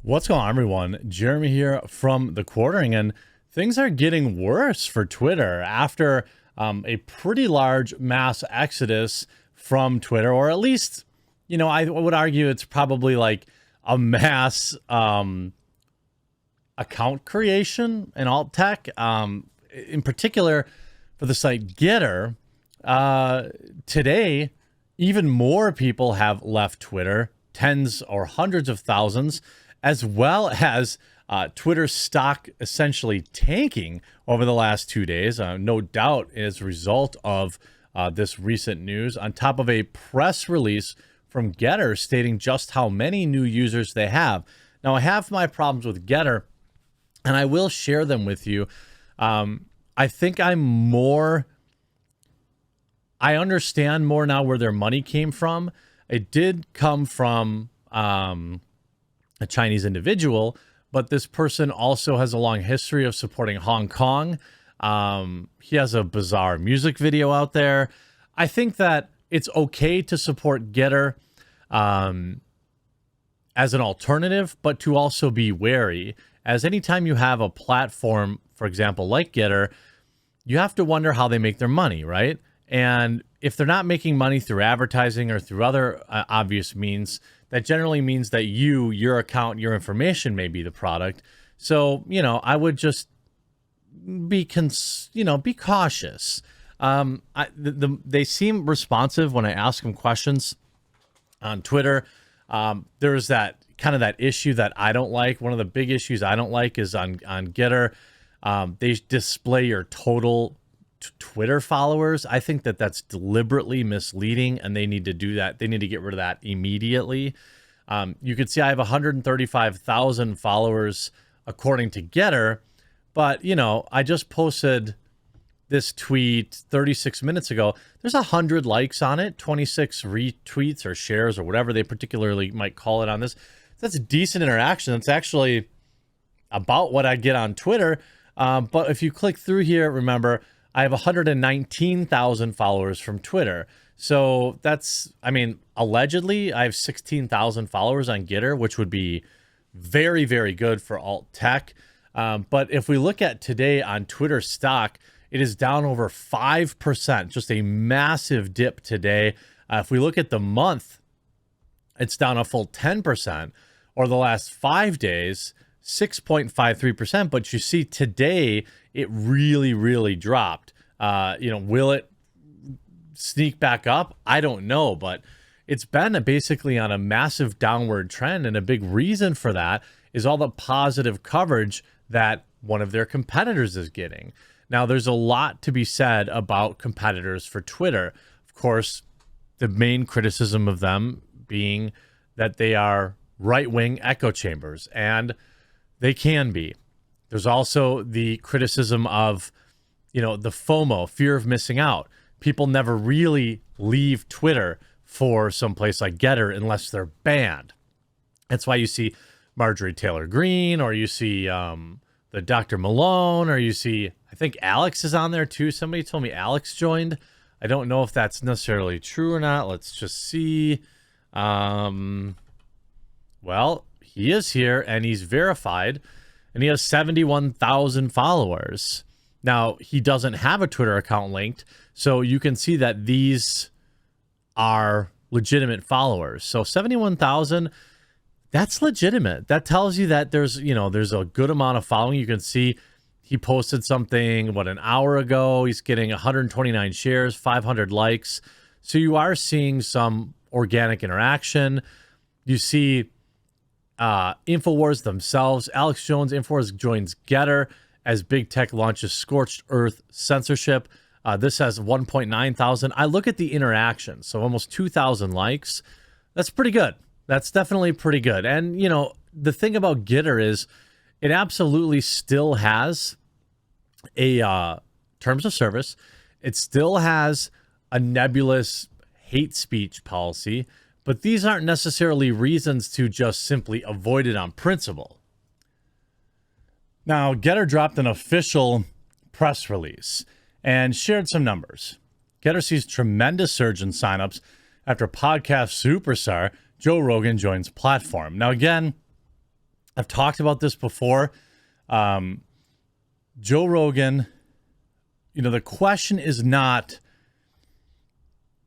What's going on, everyone? Jeremy here from The Quartering, and things are getting worse for Twitter after a pretty large mass exodus from Twitter, or at least, I would argue it's probably like a mass account creation in alt tech, in particular for the site Getter. Today, even more people have left Twitter, tens or hundreds of thousands, as well as Twitter stock essentially tanking over the last 2 days, no doubt as a result of this recent news, on top of a press release from Getter stating just how many new users they have. Now, I have my problems with Getter, and I will share them with you. I think I understand more now where their money came from. It did come from a Chinese individual, but this person also has a long history of supporting Hong Kong. He has a bizarre music video out there. I think that it's okay to support Getter as an alternative, but to also be wary, as anytime you have a platform, for example, like Getter, you have to wonder how they make their money, right? And if they're not making money through advertising or through other obvious means, that generally means that your account, your information may be the product. So, I would just be cautious. They seem responsive when I ask them questions on Twitter. There's that issue that I don't like. One of the big issues I don't like is on Getter. They display your total Twitter followers. I think that that's deliberately misleading, and they need to do that. They need to get rid of that immediately. You can see I have 135,000 followers according to Getter, but I just posted this tweet 36 minutes ago. There's 100 likes on it, 26 retweets or shares or whatever they particularly might call it on this. That's decent interaction. That's actually about what I get on Twitter. But if you click through here, remember, I have 119,000 followers from Twitter. So that's, allegedly I have 16,000 followers on Getter, which would be very, very good for alt tech. But if we look at today on Twitter stock, it is down over 5%, just a massive dip today. If we look at the month, it's down a full 10%, or the last 5 days, 6.53%. But you see today, it really, really dropped. Will it sneak back up? I don't know, but it's been basically on a massive downward trend. And a big reason for that is all the positive coverage that one of their competitors is getting. Now, there's a lot to be said about competitors for Twitter. Of course, the main criticism of them being that they are right-wing echo chambers, and they can be. There's also the criticism of, the FOMO, fear of missing out. People never really leave Twitter for someplace like Getter unless they're banned. That's why you see Marjorie Taylor Greene, or you see the Dr. Malone, or you see, I think Alex is on there too. Somebody told me Alex joined. I don't know if that's necessarily true or not. Let's just see. Well, he is here and he's verified, and he has 71,000 followers. Now, he doesn't have a Twitter account linked, so you can see that these are legitimate followers. So 71,000, that's legitimate. That tells you that there's a good amount of following. You can see he posted something, an hour ago. He's getting 129 shares, 500 likes. So you are seeing some organic interaction. You see InfoWars themselves. Alex Jones, InfoWars, joins Getter as big tech launches scorched earth censorship. This has 1.9 thousand. I look at the interaction, so almost 2,000 likes. That's pretty good. That's definitely pretty good. And, the thing about Getter is it absolutely still has a terms of service. It still has a nebulous hate speech policy, but these aren't necessarily reasons to just simply avoid it on principle. Now, Getter dropped an official press release and shared some numbers. Getter sees tremendous surge in signups after podcast superstar Joe Rogan joins platform. Now, again, I've talked about this before. Joe Rogan, the question is not,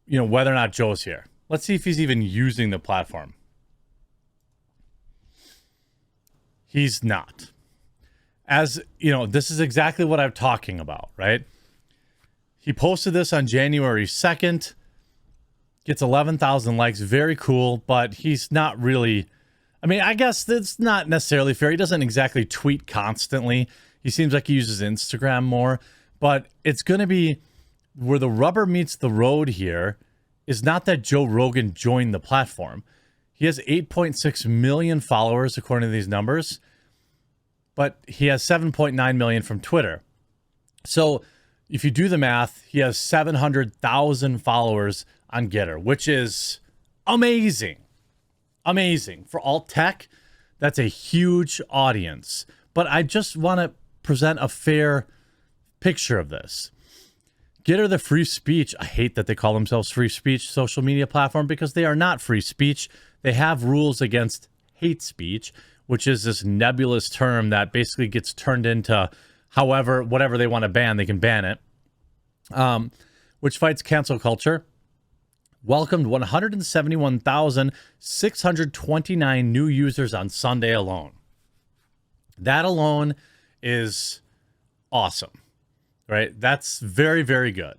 whether or not Joe's here. Let's see if he's even using the platform. He's not. As this is exactly what I'm talking about, right? He posted this on January 2nd, gets 11,000 likes, very cool, but he's not really, I guess that's not necessarily fair. He doesn't exactly tweet constantly. He seems like he uses Instagram more, but it's going to be where the rubber meets the road here is not that Joe Rogan joined the platform. He has 8.6 million followers, according to these numbers, but he has 7.9 million from Twitter. So if you do the math, he has 700,000 followers on Getter, which is amazing. Amazing. For alt tech, that's a huge audience. But I just want to present a fair picture of this. Getter, the free speech, I hate that they call themselves free speech social media platform because they are not free speech. They have rules against hate speech, which is this nebulous term that basically gets turned into whatever they want to ban, they can ban it, which fights cancel culture. Welcomed 171,629 new users on Sunday alone. That alone is awesome, right? That's very, very good.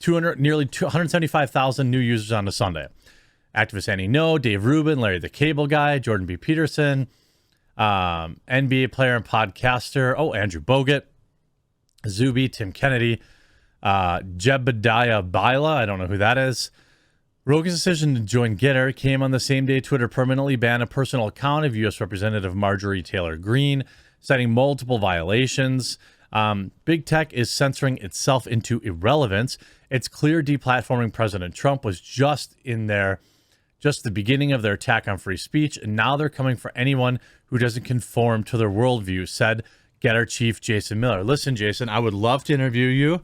Nearly 275,000 new users on a Sunday. Activist Annie No, Dave Rubin, Larry the Cable Guy, Jordan B. Peterson, NBA player and podcaster, Andrew Bogut, Zuby, Tim Kennedy, Jebediah Bila, I don't know who that is. Rogan's decision to join Getter came on the same day Twitter permanently banned a personal account of U.S. Representative Marjorie Taylor Greene, citing multiple violations. Big tech is censoring itself into irrelevance. It's clear deplatforming President Trump was just the beginning of their attack on free speech, and now they're coming for anyone who doesn't conform to their worldview, said Getter chief Jason Miller. Listen, Jason, I would love to interview you,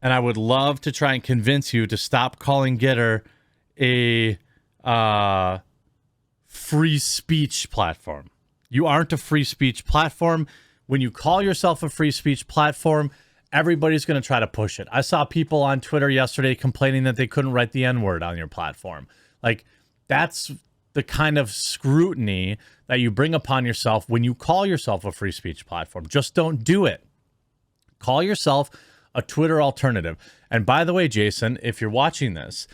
and I would love to try and convince you to stop calling Getter a free speech platform. You aren't a free speech platform. When you call yourself a free speech platform, everybody's going to try to push it. I saw people on Twitter yesterday complaining that they couldn't write the N-word on your platform. Like, that's the kind of scrutiny that you bring upon yourself when you call yourself a free speech platform. Just don't do it. Call yourself a Twitter alternative. And by the way, Jason, if you're watching this,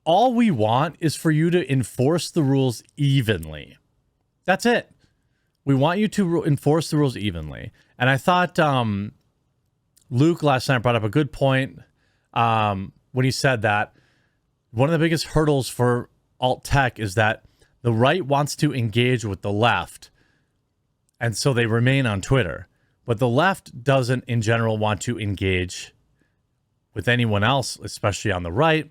all we want is for you to enforce the rules evenly. That's it. We want you to enforce the rules evenly. And I thought Luke last night brought up a good point when he said that one of the biggest hurdles for alt tech is that the right wants to engage with the left, and so they remain on Twitter. But the left doesn't, in general, want to engage with anyone else, especially on the right.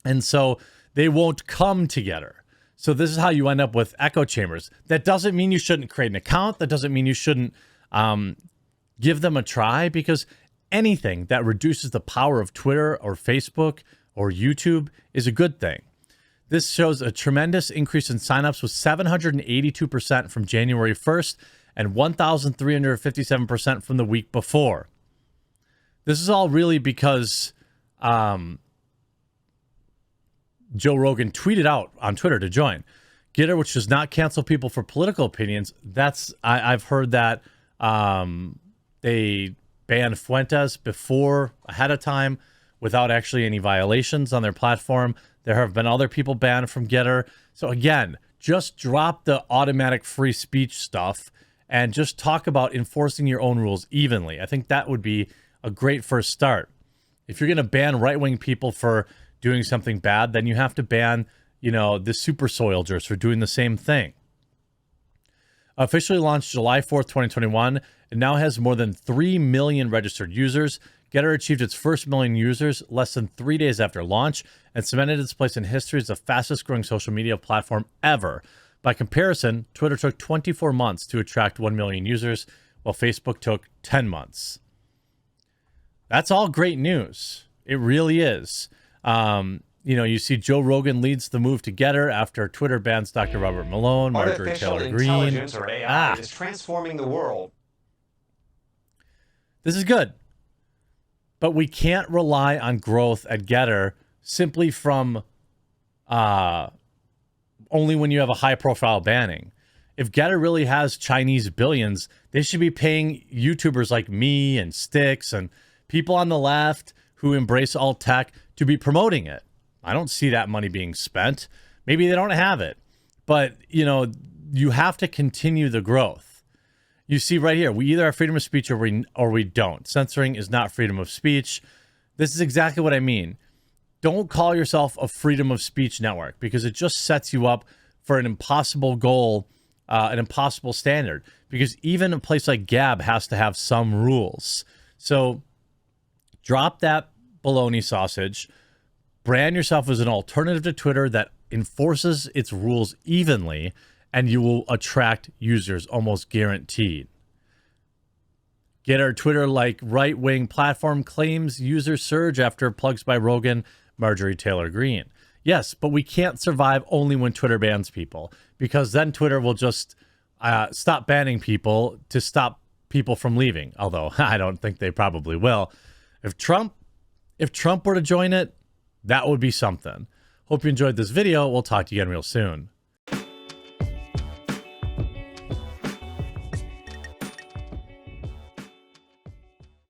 And so they won't come together. So this is how you end up with echo chambers. That doesn't mean you shouldn't create an account. That doesn't mean you shouldn't give them a try, because anything that reduces the power of Twitter or Facebook or YouTube is a good thing. This shows a tremendous increase in signups with 782% from January 1st and 1,357% from the week before. This is all really because Joe Rogan tweeted out on Twitter to join Getter, which does not cancel people for political opinions. I've heard that they banned Fuentes ahead of time without actually any violations on their platform. There have been other people banned from Getter. So again, just drop the automatic free speech stuff and just talk about enforcing your own rules evenly. I think that would be a great first start. If you're going to ban right-wing people for doing something bad, then you have to ban, the super soldiers for doing the same thing. Officially launched July 4th, 2021, and now has more than 3 million registered users. Getter achieved its first million users less than 3 days after launch and cemented its place in history as the fastest growing social media platform ever. By comparison, Twitter took 24 months to attract 1 million users, while Facebook took 10 months. That's all great news. It really is. you see Joe Rogan leads the move to Getter after Twitter bans Dr. Robert Malone, Marjorie Taylor Greene. Artificial intelligence, or AI, is transforming the world. This is good. But we can't rely on growth at Getter simply from only when you have a high-profile banning. If Getter really has Chinese billions, they should be paying YouTubers like me and Styx and people on the left who embrace alt tech to be promoting it. I don't see that money being spent. Maybe they don't have it. But, you have to continue the growth. You see right here, we either have freedom of speech or we don't. Censoring is not freedom of speech. This is exactly what I mean. Don't call yourself a freedom of speech network because it just sets you up for an impossible goal, an impossible standard. Because even a place like Gab has to have some rules. So drop that bologna sausage. Brand yourself as an alternative to Twitter that enforces its rules evenly, and you will attract users almost guaranteed. Getter, Twitter-like right-wing platform, claims user surge after plugs by Rogan, Marjorie Taylor Greene. Yes, but we can't survive only when Twitter bans people, because then Twitter will just stop banning people to stop people from leaving. Although I don't think they probably will. If Trump were to join it, that would be something. Hope you enjoyed this video. We'll talk to you again real soon.